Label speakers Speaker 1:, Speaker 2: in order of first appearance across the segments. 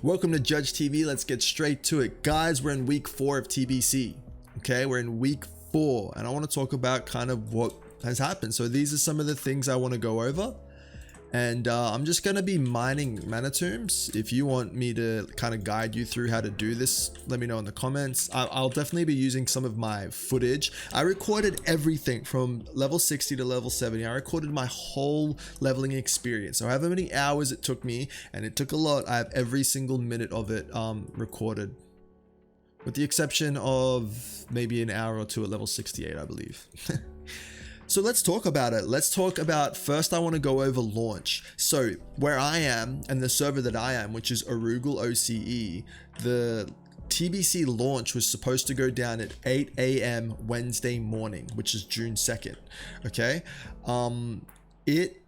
Speaker 1: Welcome to Judge TV. Let's get straight to it. Guys, we're in week 4 of TBC. Okay, we're in week 4 and I want to talk about kind of what has happened. So these are some of the things I want to go over. And I'm just going to be mining mana tombs. If you want me to kind of guide you through how to do this, let me know in the comments. I'll definitely be using some of my footage. I recorded everything from level 60 to level 70. I recorded my whole leveling experience. So however many hours it took me, and it took a lot, I have every single minute of it recorded. With the exception of maybe an hour or two at level 68, I believe. So let's talk about it. Let's talk about, first I want to go over launch. So where I am and the server that I am, which is Arugal OCE, the TBC launch was supposed to go down at 8 a.m. Wednesday morning, which is June 2nd. Okay. It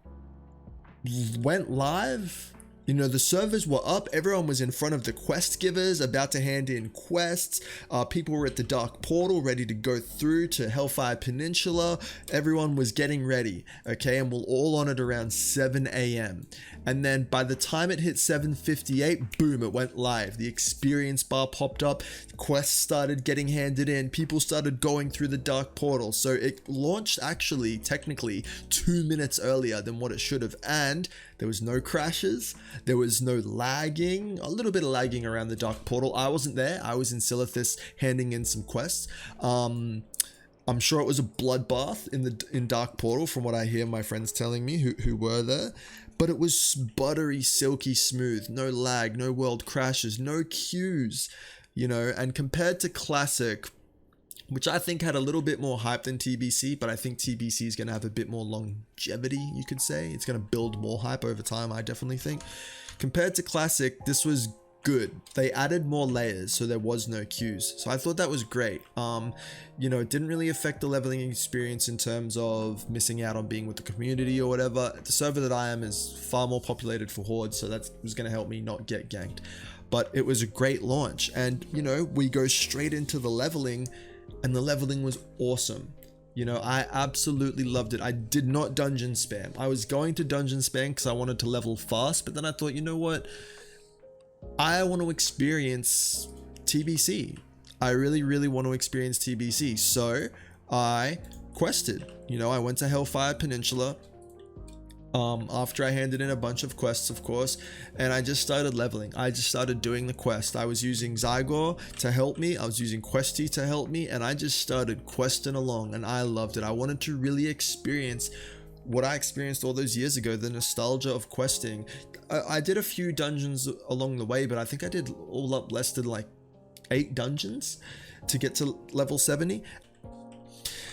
Speaker 1: went live. You know, the servers were up, everyone was in front of the quest givers, about to hand in quests, people were at the dark portal ready to go through to Hellfire Peninsula, everyone was getting ready, okay, and we're all on it around 7 a.m. And then by the time it hit 7:58, boom, it went live. The experience bar popped up, quests started getting handed in, people started going through the dark portal, so it launched actually, technically, 2 minutes earlier than what it should have, and there was no crashes, there was no lagging, a little bit of lagging around the dark portal. I wasn't there, I was in Silithus handing in some quests. I'm sure it was a bloodbath in dark portal from what I hear my friends telling me who were there, but it was buttery, silky smooth, no lag, no world crashes, no queues, you know, and compared to Classic, which I think had a little bit more hype than TBC, but I think TBC is going to have a bit more longevity, you could say. It's going to build more hype over time, I definitely think. Compared to Classic, this was good. They added more layers, so there was no queues. So I thought that was great. You know, it didn't really affect the leveling experience in terms of missing out on being with the community or whatever. The server that I am is far more populated for Horde, so that was going to help me not get ganked. But it was a great launch, and you know, we go straight into the leveling, and the leveling was awesome. You know, I absolutely loved it. I did not dungeon spam. I was going to dungeon spam because I wanted to level fast, but then I thought, you know what? I want to experience TBC. I really want to experience TBC. So I quested. You know, I went to Hellfire Peninsula after I handed in a bunch of quests, of course, and I just started leveling. I just started doing the quest. I was using Zygor to help me, I was using Questy to help me, and I just started questing along, and I loved it. I wanted to really experience what I experienced all those years ago, the nostalgia of questing. I did a few dungeons along the way, but I think I did all up less than like 8 dungeons to get to level 70.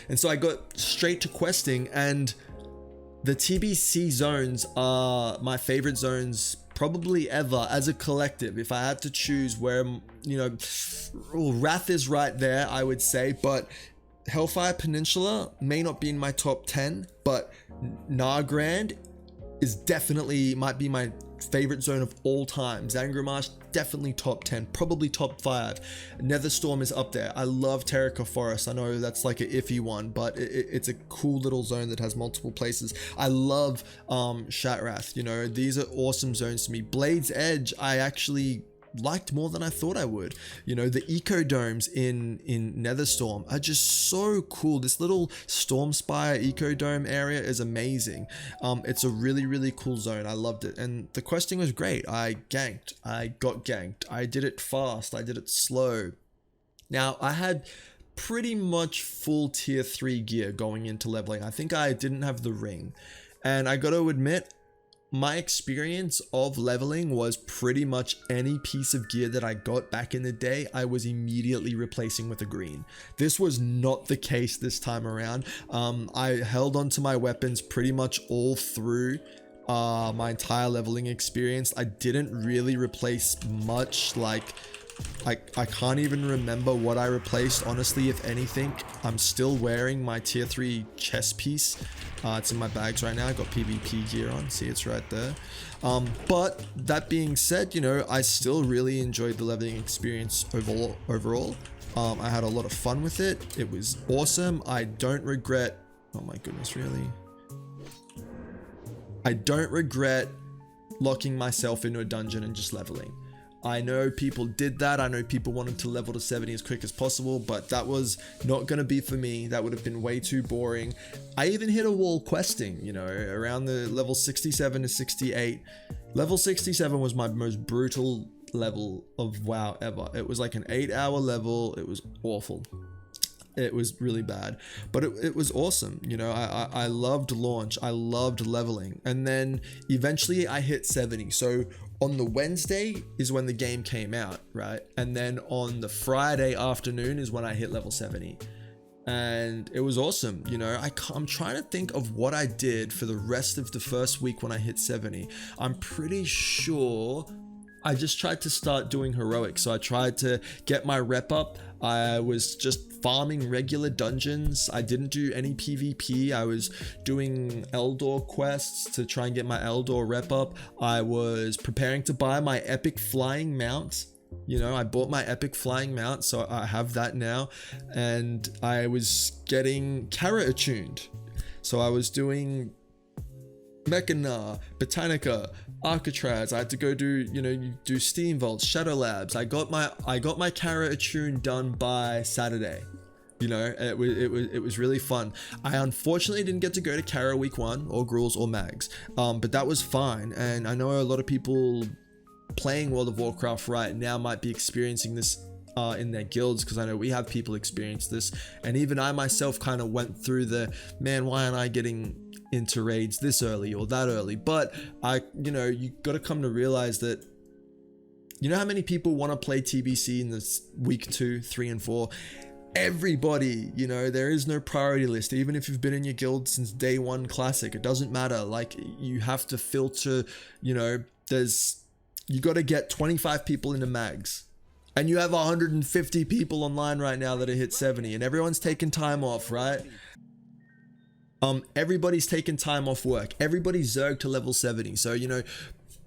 Speaker 1: And so I got straight to questing, and the TBC zones are my favorite zones probably ever as a collective. If I had to choose where, you know, Wrath is right there, I would say, but Hellfire Peninsula may not be in my top 10, but Nagrand is definitely, might be my favorite zone of all time. Zangramash, definitely top 10, probably top 5. Netherstorm is up there. I love Terraca Forest. I know that's like an iffy one, but it's a cool little zone that has multiple places. I love Shatrath, you know, these are awesome zones to me. Blade's Edge, I actually liked more than I thought I would. You know, the eco domes in Netherstorm are just so cool. This little Stormspire eco dome area is amazing. It's a really cool zone. I loved it, and the questing was great. I ganked, I got ganked, I did it fast, I did it slow. Now I had pretty much full tier 3 gear going into leveling. I think I didn't have the ring, and I got to admit, my experience of leveling was pretty much any piece of gear that I got back in the day, I was immediately replacing with a green. This was not the case this time around. I held onto my weapons pretty much all through my entire leveling experience. I didn't really replace much. Like, I can't even remember what I replaced, honestly. If anything, I'm still wearing my tier 3 chest piece. It's in my bags right now. I got PvP gear on, see, it's right there. But that being said, you know, I still really enjoyed the leveling experience overall. I had a lot of fun with it. It was awesome. I don't regret, oh my goodness, really? I don't regret locking myself into a dungeon and just leveling. I know people did that. I know people wanted to level to 70 as quick as possible, but that was not going to be for me. That would have been way too boring. I even hit a wall questing, you know, around the level 67 to 68. Level 67 was my most brutal level of WoW ever. It was like an 8-hour level. It was awful. It was really bad, but it was awesome. You know, I loved launch. I loved leveling. And then eventually I hit 70. So on the Wednesday is when the game came out, right? And then on the Friday afternoon is when I hit level 70. And it was awesome. You know, I'm trying to think of what I did for the rest of the first week when I hit 70. I'm pretty sure I just tried to start doing heroics. So I tried to get my rep up. I was just farming regular dungeons. I didn't do any PvP. I was doing Eldor quests to try and get my Eldor rep up. I was preparing to buy my epic flying mount. You know, I bought my epic flying mount, so I have that now. And I was getting Kara attuned. So I was doing Mechana, Botanica, Arcatraz. I had to go do, you know, you do Steam Vaults, Shadow Labs. I got my Kara attune done by Saturday. You know, it was really fun. I unfortunately didn't get to go to Kara week 1 or Gruels or Mags, but that was fine. And I know a lot of people playing World of Warcraft right now might be experiencing this in their guilds, because I know we have people experience this, and even I myself kind of went through the, man, why aren't I getting into raids this early or that early? But you know, you got to come to realize that, you know how many people want to play TBC in this week 2, 3, and 4? Everybody, you know, there is no priority list. Even if you've been in your guild since day 1 classic, it doesn't matter. Like, you have to filter, you know, you got to get 25 people into mags. And you have 150 people online right now that are hit 70, and everyone's taking time off, right? Everybody's taking time off work. Everybody's zerged to level 70. So, you know,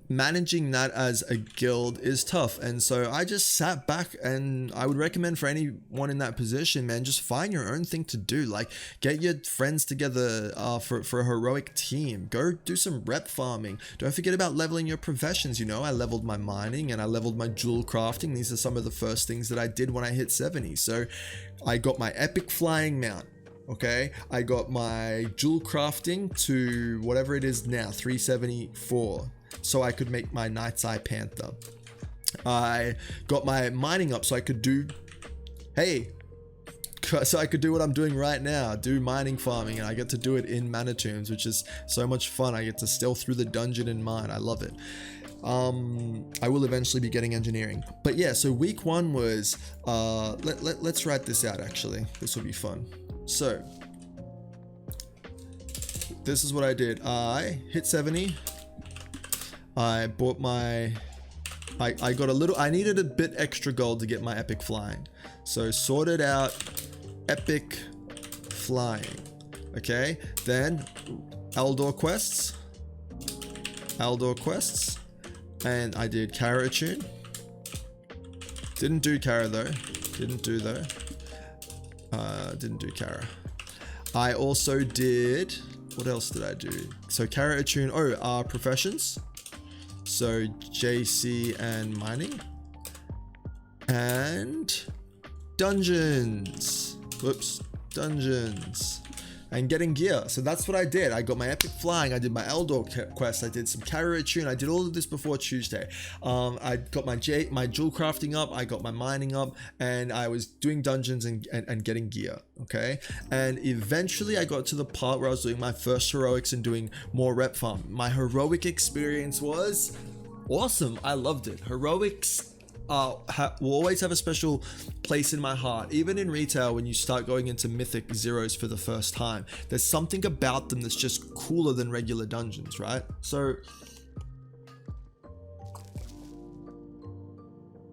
Speaker 1: managing that as a guild is tough. And so I just sat back, and I would recommend for anyone in that position, man, just find your own thing to do. Like, get your friends together for a heroic team. Go do some rep farming. Don't forget about leveling your professions. You know, I leveled my mining and I leveled my jewel crafting. These are some of the first things that I did when I hit 70. So I got my epic flying mount. Okay, I got my jewel crafting to whatever it is now, 374. So I could make my Night's Eye Panther. I got my mining up so I could do, so I could do what I'm doing right now, do mining farming, and I get to do it in mana tombs, which is so much fun. I get to stealth through the dungeon and mine. I love it. I will eventually be getting engineering. But yeah, so week 1 was, let's write this out actually. This will be fun. So, this is what I did. I hit 70. I bought my, I got a little, I needed a bit extra gold to get my epic flying. So sorted out epic flying. Okay, then Eldor quests, and I did Kara attune. Didn't do Kara though, didn't do Kara. I also did, what else did I do? So Kara attune, professions. So JC and mining. And dungeons. Whoops, dungeons. And getting gear. So that's what I did. I got my epic flying. I did my Eldor quest. I did some Kara attune. I did all of this before Tuesday. I got my jewel crafting up. I got my mining up, and I was doing dungeons and getting gear. Okay. And eventually I got to the part where I was doing my first heroics and doing more rep farm. My heroic experience was awesome. I loved it. Heroics will always have a special place in my heart. Even in retail, when you start going into mythic zeros for the first time, there's something about them that's just cooler than regular dungeons, right? So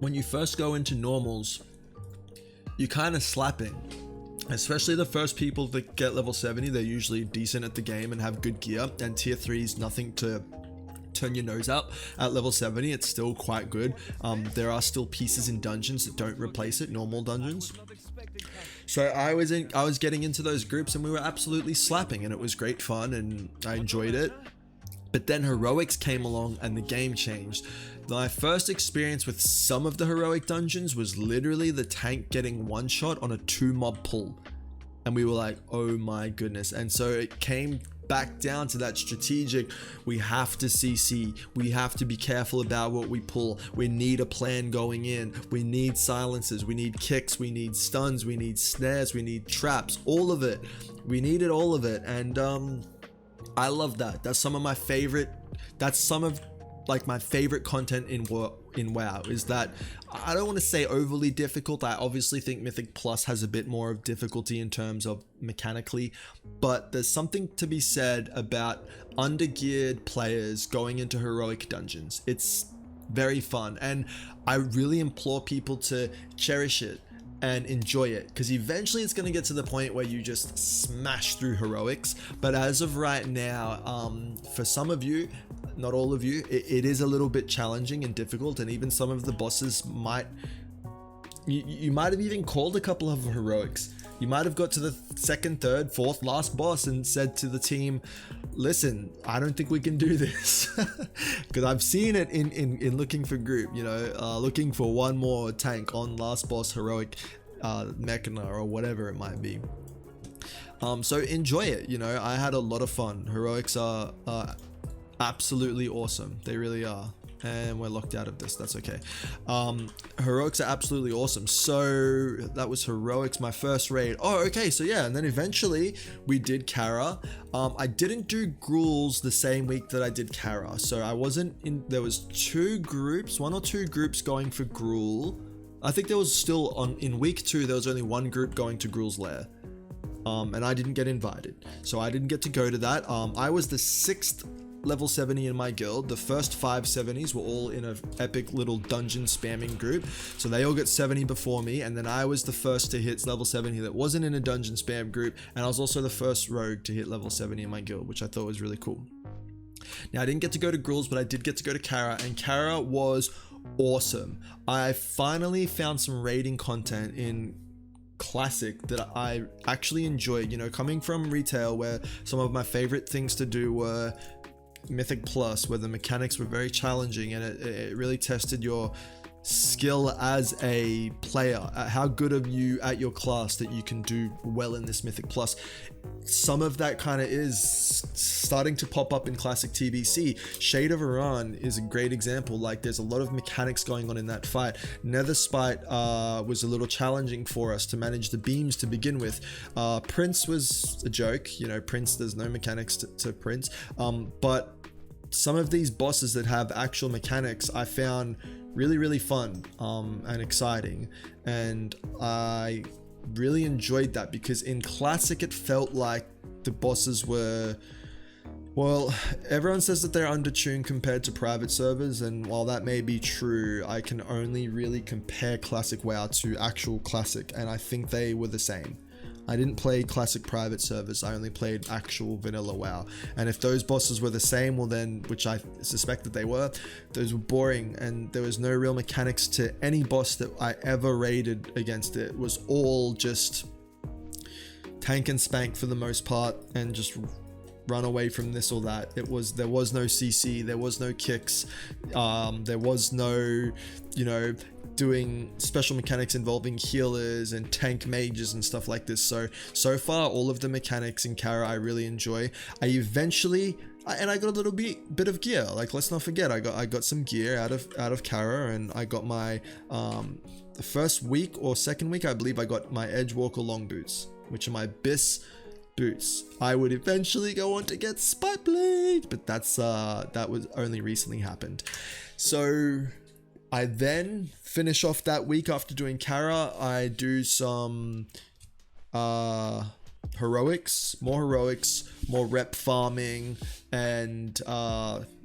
Speaker 1: when you first go into normals, you're kind of slapping. Especially the first people that get level 70, they're usually decent at the game and have good gear, and tier 3 is nothing to turn your nose up. At level 70, it's still quite good. There are still pieces in dungeons that don't replace it, normal dungeons. So I was getting into those groups, and we were absolutely slapping, and it was great fun, and I enjoyed it. But then heroics came along and the game changed. My first experience with some of the heroic dungeons was literally the tank getting one shot on a 2-mob pull. And we were like, oh my goodness. And so it came back down to that strategic, we have to CC, we have to be careful about what we pull, we need a plan going in, we need silences, we need kicks, we need stuns, we need snares, we need traps, all of it. We needed all of it, and I love that. That's some of my favorite, that's some of like my favorite content in WoW, is that I don't want to say overly difficult. I obviously think Mythic Plus has a bit more of difficulty in terms of mechanically, but there's something to be said about undergeared players going into heroic dungeons. It's very fun, and I really implore people to cherish it and enjoy it, because eventually it's going to get to the point where you just smash through heroics. But as of right now, for some of you, not all of you, it is a little bit challenging and difficult, and even some of the bosses might, you might have even called a couple of heroics. You might have got to the second, third, fourth, last boss and said to the team, listen, I don't think we can do this. Because I've seen it in looking for group, you know, looking for one more tank on last boss heroic Mechana or whatever it might be. So enjoy it, you know. I had a lot of fun. Heroics are absolutely awesome. They really are. And we're locked out of this, that's okay. Heroics are absolutely awesome. So that was heroics, my first raid. Oh, okay, so yeah, and then eventually we did Kara. I didn't do Ghouls the same week that I did Kara, so I wasn't in, there was one or two groups going for Gruul. I think there was still in week 2, there was only one group going to Gruul's lair. And I didn't get invited, so I didn't get to go to that. I was the 6th level 70 in my guild. The first 5 70s were all in an epic little dungeon spamming group, so they all got 70 before me, and then I was the first to hit level 70 that wasn't in a dungeon spam group, and I was also the first rogue to hit level 70 in my guild, which I thought was really cool. Now I didn't get to go to Ghouls, but I did get to go to Kara, and Kara was awesome. I finally found some raiding content in Classic that I actually enjoyed. You know, coming from retail where some of my favorite things to do were Mythic Plus, where the mechanics were very challenging and it really tested your skill as a player, how good are you at your class that you can do well in this Mythic Plus. Some of that kind of is starting to pop up in Classic TBC. Shade of Iran is a great example. Like, there's a lot of mechanics going on in that fight. Nether Spite was a little challenging for us to manage the beams to begin with. Prince was a joke, you know. Prince, there's no mechanics to Prince, but some of these bosses that have actual mechanics I found really fun and exciting, and I really enjoyed that, because in Classic it felt like the bosses were, well, everyone says that they're undertuned compared to private servers, and while that may be true, I can only really compare Classic WoW to actual Classic, and I think they were the same. I didn't play Classic private servers, I only played actual vanilla WoW. And if those bosses were the same, well then, which I suspect that they were, those were boring, and there was no real mechanics to any boss that I ever raided against. It was all just tank and spank for the most part, and just run away from this or that. There was no CC, there was no kicks, there was no, you know, doing special mechanics involving healers and tank mages and stuff like this. So far, all of the mechanics in Kara I really enjoy. I got a little bit of gear. Like, let's not forget, I got some gear out of Kara, and I got my the first week or second week, I believe, I got my Edgewalker long boots, which are my Biss boots. I would eventually go on to get Spike Blade, but that was only recently happened. So I then finish off that week after doing Kara. I do some heroics, more rep farming, and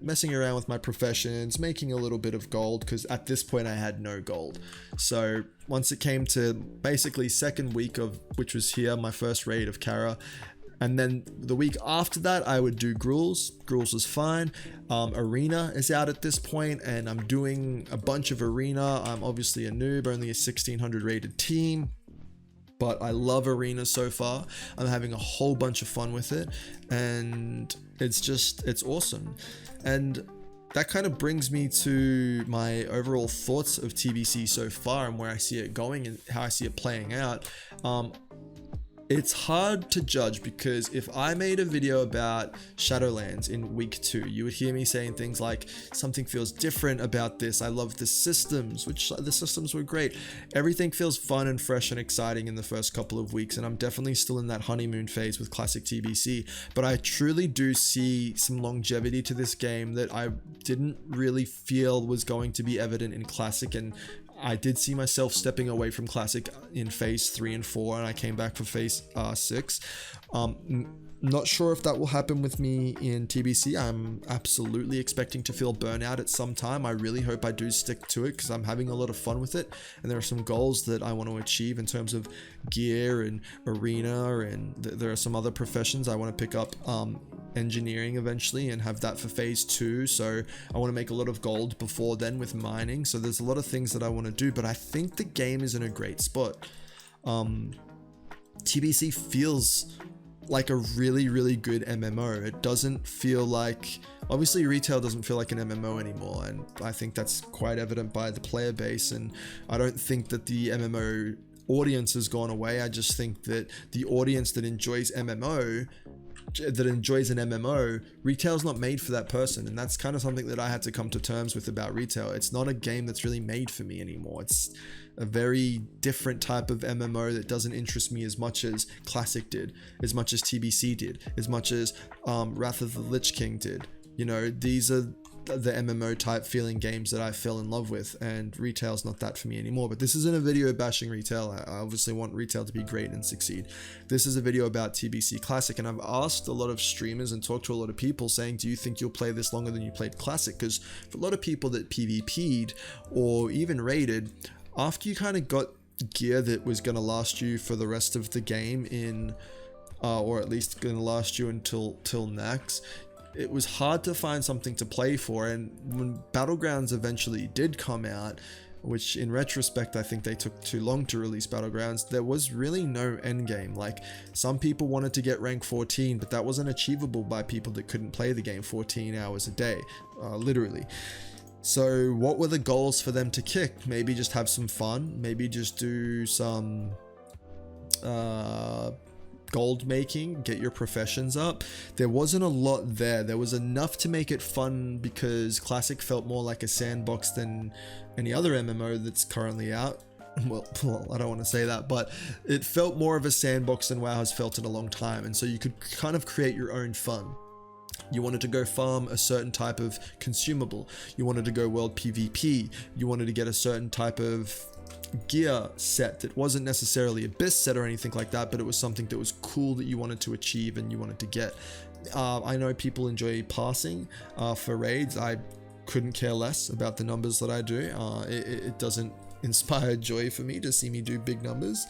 Speaker 1: messing around with my professions, making a little bit of gold, because at this point I had no gold. So once it came to basically second week of, which was here, my first raid of Kara, and then the week after that I would do Ghouls. Ghouls was fine. Arena is out at this point, and I'm doing a bunch of Arena. I'm obviously a noob, only a 1600 rated team, but I love Arena so far. I'm having a whole bunch of fun with it, and it's awesome. And that kind of brings me to my overall thoughts of TBC so far and where I see it going and how I see it playing out. It's hard to judge because if I made a video about Shadowlands in week 2, you would hear me saying things like, something feels different about this. I love the systems, which the systems were great. Everything feels fun and fresh and exciting in the first couple of weeks, and I'm definitely still in that honeymoon phase with classic TBC, but I truly do see some longevity to this game that I didn't really feel was going to be evident in classic, and I did see myself stepping away from classic in phase 3 and 4, and I came back for phase 6. Not sure if that will happen with me in TBC. I'm absolutely expecting to feel burnout at some time. I really hope I do stick to it because I'm having a lot of fun with it, and there are some goals that I want to achieve in terms of gear and arena, and there are some other professions I want to pick up, engineering eventually, and have that for phase 2. So I want to make a lot of gold before then with mining. So there's a lot of things that I want to do, but I think the game is in a great spot. TBC feels like a really good MMO. It doesn't feel like, obviously retail doesn't feel like an MMO anymore, and I think that's quite evident by the player base, and I don't think that the MMO audience has gone away. I just think that the audience that enjoys an MMO, retail's not made for that person, and that's kind of something that I had to come to terms with about retail. It's not a game that's really made for me anymore. It's a very different type of MMO that doesn't interest me as much as Classic did, as much as TBC did, as much as Wrath of the Lich King did. You know, these are the MMO type feeling games that I fell in love with, and retail's not that for me anymore. But this isn't a video bashing retail. I obviously want retail to be great and succeed. This is a video about TBC Classic, and I've asked a lot of streamers and talked to a lot of people saying, do you think you'll play this longer than you played Classic? Because for a lot of people that PvP'd or even raided, after you kind of got gear that was going to last you for the rest of the game in, or at least going to last you until next, it was hard to find something to play for. And when Battlegrounds eventually did come out, which in retrospect I think they took too long to release Battlegrounds, there was really no end game. Like, some people wanted to get rank 14, but that wasn't achievable by people that couldn't play the game 14 hours a day, literally. So what were the goals for them to kick? Maybe just have some fun, maybe just do some gold making, get your professions up. There wasn't a lot there. There was enough to make it fun because Classic felt more like a sandbox than any other MMO that's currently out. Well, I don't want to say that, but it felt more of a sandbox than WoW has felt in a long time, and so you could kind of create your own fun. You wanted to go farm a certain type of consumable, you wanted to go world PvP, you wanted to get a certain type of gear set that wasn't necessarily a best set or anything like that, but it was something that was cool that you wanted to achieve and you wanted to get. I know people enjoy passing for raids. I couldn't care less about the numbers that I do. It doesn't inspire joy for me to see me do big numbers.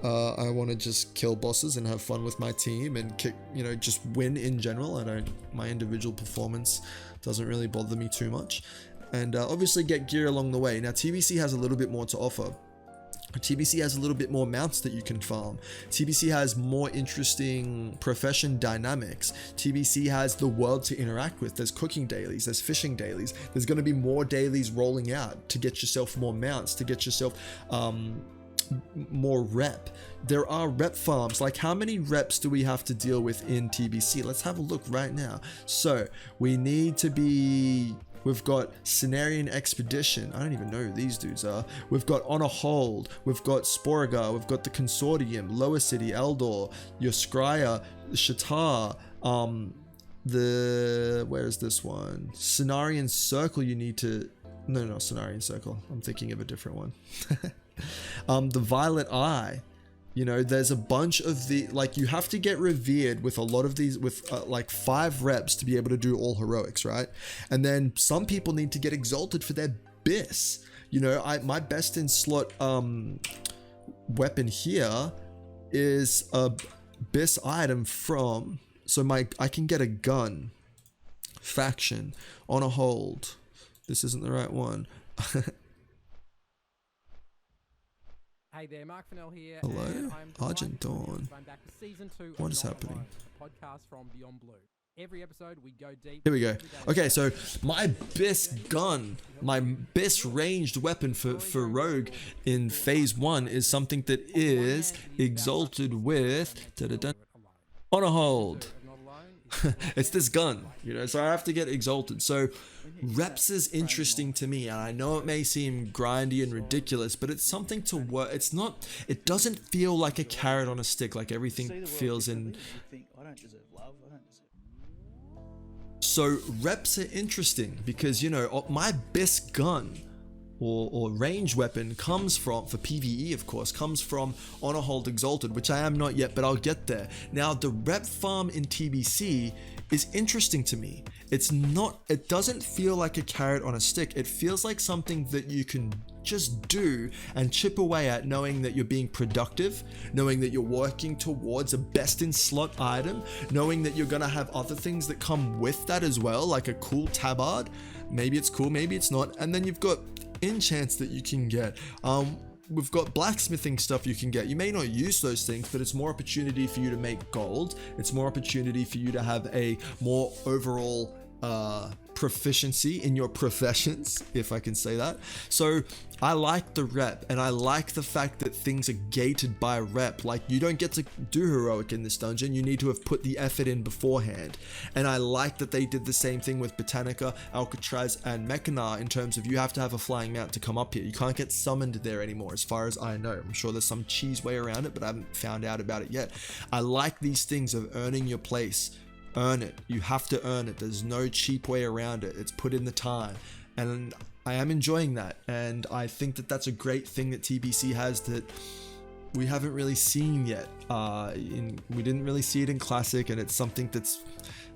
Speaker 1: I want to just kill bosses and have fun with my team and kick, just win in general. My individual performance doesn't really bother me too much, and obviously get gear along the way. Now TBC has a little bit more to offer. TBC has a little bit more mounts that you can farm. TBC has more interesting profession dynamics. TBC has the world to interact with. There's cooking dailies, there's fishing dailies. There's going to be more dailies rolling out to get yourself more mounts, to get yourself more rep. There are rep farms. Like, how many reps do we have to deal with in TBC? Let's have a look right now. So we need to be... We've got Cenarian Expedition. I don't even know who these dudes are. We've got On a Hold. We've got Sporagar. We've got the Consortium, Lower City, Eldor, Yoskria, Shatar. Where is this one? Cenarian Circle. You need to... No, Cenarian Circle. I'm thinking of a different one. The Violet Eye. There's a bunch of the, you have to get revered with a lot of these, with like 5 reps to be able to do all heroics, right? And then some people need to get exalted for their BIS. My best in slot weapon here is a BIS item from, I can get a gun, faction, On a Hold. This isn't the right one.
Speaker 2: Hey there, Mark Fennell here.
Speaker 1: Hello, Argent Dawn.
Speaker 2: I'm back for season 2
Speaker 1: What
Speaker 2: of
Speaker 1: is happening?
Speaker 2: A podcast from Beyond Blue. Every episode we go deep.
Speaker 1: Here we go. Okay, so my best gun, my best ranged weapon for Rogue in phase 1 is something that is exalted with on a hold. It's this gun, you know, so I have to get exalted. So reps is interesting to me, and I know it may seem grindy and ridiculous, but it's something to work. It doesn't feel like a carrot on a stick, like everything feels in. So reps are interesting because, you know, my best gun or range weapon comes from, for PvE of course, comes from Honor Hold Exalted, which I am not yet, but I'll get there. Now the rep farm in TBC is interesting to me. It doesn't feel like a carrot on a stick. It feels like something that you can just do and chip away at, knowing that you're being productive, knowing that you're working towards a best in slot item, knowing that you're gonna have other things that come with that as well, like a cool tabard. Maybe it's cool, maybe it's not. And then you've got enchants that you can get. We've got blacksmithing stuff you can get. You may not use those things, but it's more opportunity for you to make gold. It's more opportunity for you to have a more overall proficiency in your professions, if I can say that. So I like the rep, and I like the fact that things are gated by rep. Like, you don't get to do heroic in this dungeon, you need to have put the effort in beforehand. And I like that they did the same thing with Botanica, Alcatraz, and Mechanar, in terms of you have to have a flying mount to come up here. You can't get summoned there anymore, as far as I know. I'm sure there's some cheese way around it, but I haven't found out about it yet. I like these things of earning your place. Earn it. You have to earn it. There's no cheap way around it. It's put in the time, and I am enjoying that, and I think that that's a great thing that TBC has that we haven't really seen yet. We didn't really see it in Classic, and it's something that's,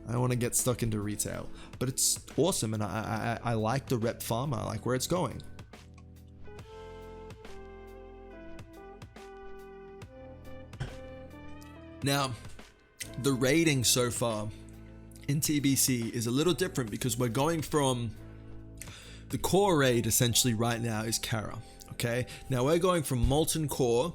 Speaker 1: I don't want to get stuck into retail, but it's awesome, and I like the rep farm. I like where it's going. Now, the rating so far in TBC is a little different because we're going from the core raid essentially right now is Kara. Okay, now we're going from Molten Core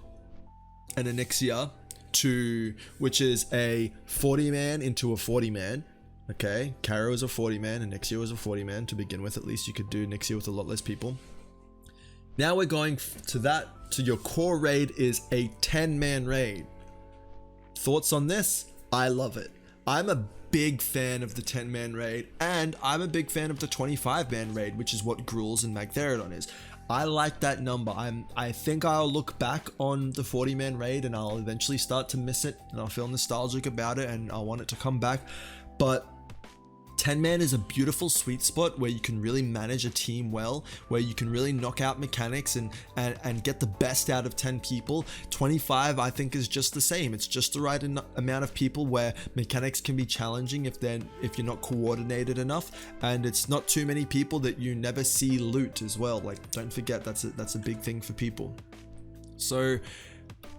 Speaker 1: and Onyxia to, which is a 40 man into a 40 man. Okay, Kara was a 40 man and Onyxia was a 40 man to begin with. At least you could do Onyxia with a lot less people. Now we're going to your core raid is a 10 man raid. Thoughts on this? I love it. I'm a big fan of the 10 man raid, and I'm a big fan of the 25 man raid, which is what Gruul's and Magtheridon is. I like that number. I think I'll look back on the 40 man raid and I'll eventually start to miss it, and I'll feel nostalgic about it, and I want it to come back. But 10 man is a beautiful sweet spot where you can really manage a team well, where you can really knock out mechanics and get the best out of 10 people. 25 I think is just the same. It's just the right amount of people where mechanics can be challenging if you're not coordinated enough, and it's not too many people that you never see loot as well. Like, don't forget, that's a big thing for people. So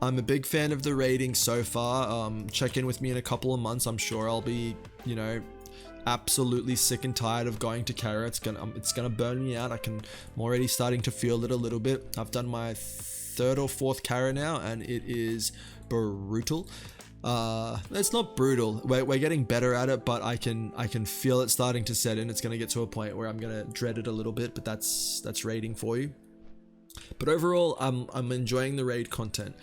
Speaker 1: I'm a big fan of the rating so far. Check in with me in a couple of months. I'm sure I'll be, you know, absolutely sick and tired of going to Kara. It's gonna burn me out. I'm already starting to feel it a little bit. I've done my 3rd or 4th Kara now, and it is brutal. It's not brutal. We're getting better at it, but I can feel it starting to set in. It's gonna get to a point where I'm gonna dread it a little bit, but that's raiding for you. But overall, I'm enjoying the raid content.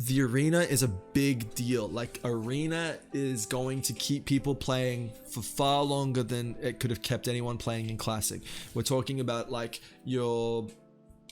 Speaker 1: The arena is a big deal. Like, arena is going to keep people playing for far longer than it could have kept anyone playing in Classic. We're talking about like your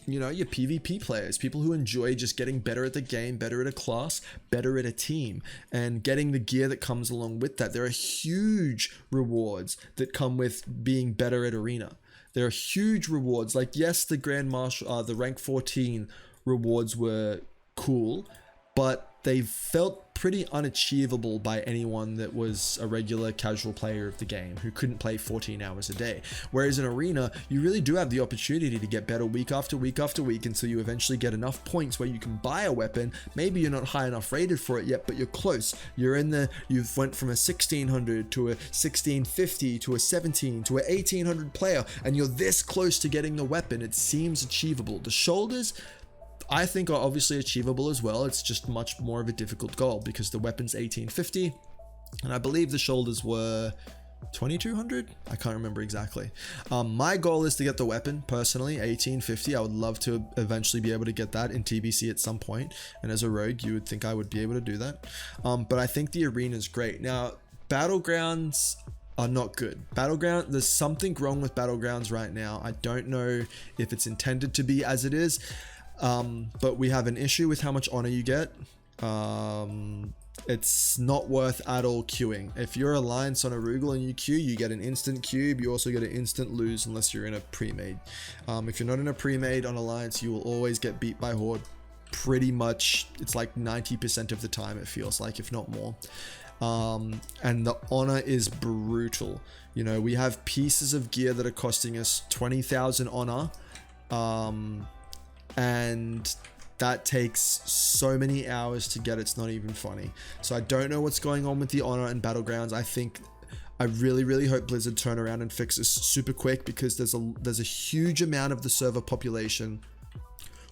Speaker 1: PvP players, people who enjoy just getting better at the game, better at a class, better at a team, and getting the gear that comes along with that. There are huge rewards that come with being better at arena. There are huge rewards. Like, yes, the Grand Marshal, the rank 14 rewards were cool, but they felt pretty unachievable by anyone that was a regular casual player of the game who couldn't play 14 hours a day. Whereas in arena, you really do have the opportunity to get better week after week after week until you eventually get enough points where you can buy a weapon. Maybe you're not high enough rated for it yet, but you're close. You've went from a 1600 to a 1650 to a 17 to a 1800 player, and you're this close to getting the weapon. It seems achievable. The shoulders, I think, are obviously achievable as well. It's just much more of a difficult goal because the weapon's 1850 And I believe the shoulders were 2200. I can't remember exactly. My goal is to get the weapon personally, 1850. I would love to eventually be able to get that in TBC at some point, and as a rogue you would think I would be able to do that. But I think the arena is great. Now battlegrounds are not good. There's something wrong with battlegrounds right now. I don't know if it's intended to be as it is, but we have an issue with how much honor you get. It's not worth at all queuing. If you're Alliance on a Rugal and you queue, you get an instant cube. You also get an instant lose unless you're in a pre-made. If you're not in a pre-made on Alliance, you will always get beat by Horde. Pretty much, it's like 90% of the time it feels like, if not more. And the honor is brutal. You know, we have pieces of gear that are costing us 20,000 honor. And that takes so many hours to get. It's not even funny. So I don't know what's going on with the honor and battlegrounds. I really hope Blizzard turn around and fix this super quick, because there's a huge amount of the server population,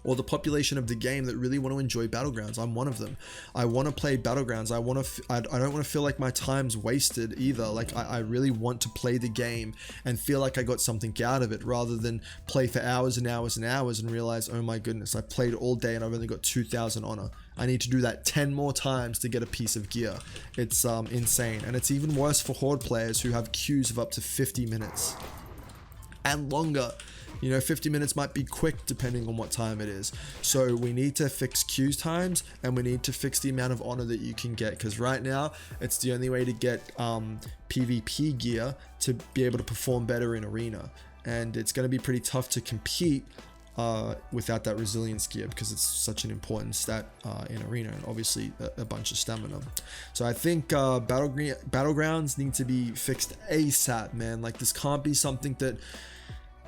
Speaker 1: or the population of the game, that really want to enjoy battlegrounds. I'm one of them. I want to play battlegrounds. I don't want to feel like my time's wasted either. Like I really want to play the game and feel like I got something out of it, rather than play for hours and hours and hours and realize, oh my goodness, I played all day and I've only got 2,000 honor. I need to do that 10 more times to get a piece of gear. It's insane. And it's even worse for Horde players who have queues of up to 50 minutes and longer. You know, 50 minutes might be quick depending on what time it is. So we need to fix queues times, and we need to fix the amount of honor that you can get, because right now it's the only way to get PvP gear to be able to perform better in arena, and it's going to be pretty tough to compete without that resilience gear, because it's such an important stat in arena, and obviously a bunch of stamina. So I think battlegrounds need to be fixed ASAP, man. Like, this can't be something that,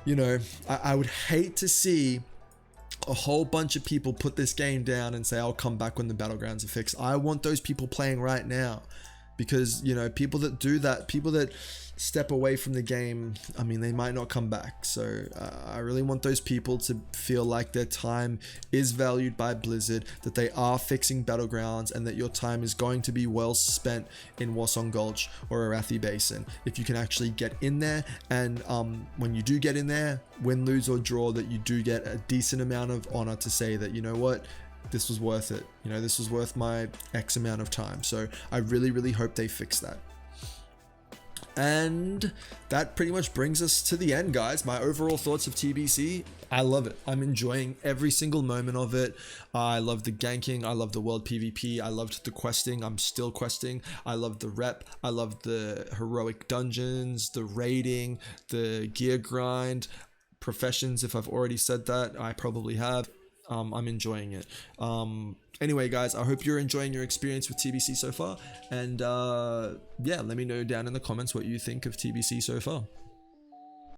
Speaker 1: you know, I would hate to see a whole bunch of people put this game down and say, I'll come back when the battlegrounds are fixed. I want those people playing right now, because, you know, people that do that, people that step away from the game, I mean, they might not come back. So I really want those people to feel like their time is valued by Blizzard, that they are fixing battlegrounds, and that your time is going to be well spent in Warsong Gulch or Arathi Basin if you can actually get in there. And when you do get in there, win, lose or draw, that you do get a decent amount of honor to say that, you know what, this was worth it. You know, this was worth my X amount of time. So I really hope they fix that. And that pretty much brings us to the end, guys. My overall thoughts of TBC, I love it. I'm enjoying every single moment of it. I love the ganking. I love the world PvP. I loved the questing. I'm still questing. I love the rep. I love the heroic dungeons, the raiding, the gear grind, professions. If I've already said that, I probably have. I'm enjoying it. Anyway, guys, I hope you're enjoying your experience with TBC so far. And yeah, let me know down in the comments what you think of TBC so far.